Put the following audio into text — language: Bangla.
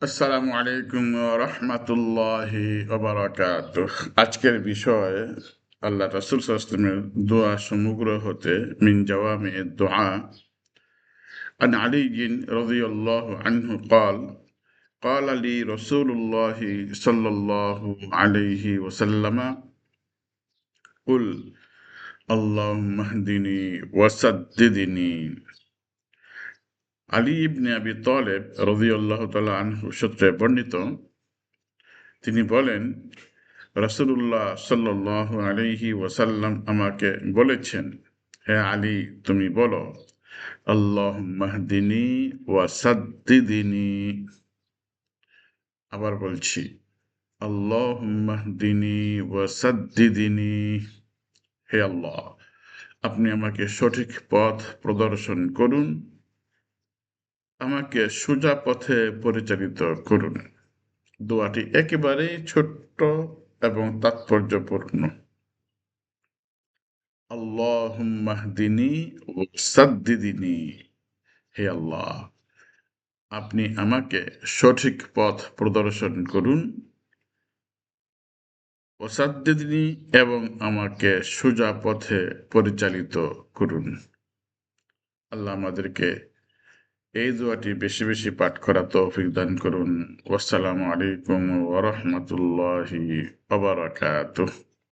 আসসালামু আলাইকুম ওয়া রাহমাতুল্লাহি ওয়া বারাকাতুহ। আজকের বিষয় আল্লাহ রাসূল সাল্লাল্লাহু আলাইহি ওয়াসাল্লামের দোয়া সমগ্র হতে মিন জাওয়ামি'দ দুআ। আন আলী রাদিয়াল্লাহু আনহু قال قال لي رسول الله صلى الله عليه وسلم قل اللهم اهدني وسددني। আলী ইবনে আবি তালেব রাদিয়াল্লাহু তাআলা আনহু সূত্রে বর্ণিত, তিনি বলেন, রাসূলুল্লাহ সাল্লাল্লাহু আলাইহি ওয়াসাল্লাম আমাকে বলেছেন, হে আলী, তুমি বলো, আল্লাহুম্মা হদিনি ওয়া সাদ্দিদিনি। আবার বলছি, আল্লাহুম্মা হদিনি ওয়া সাদ্দিদিনি। হে আল্লাহ, আপনি আমাকে সঠিক পথ প্রদর্শন করুন, আমাকে সোজা পথে পরিচালিত করুন। দোয়াটি একেবারেই ছোট্ট এবং তাৎপর্যপূর্ণ। আল্লাহুম্মা হদিনি ওয়া সাদ্দিদিনি। হে আল্লাহ, আপনি আমাকে সঠিক পথ প্রদর্শন করুন, ওয়াসাদ্দিদিনি, এবং আমাকে সোজা পথে পরিচালিত করুন। আল্লাহ আমাদেরকে এই দোয়াটি বেশি বেশি পাঠ করা তৌফিক দান করুন। আসসালামু আলাইকুম ওয়া রাহমাতুল্লাহি ওয়া বারাকাতুহু।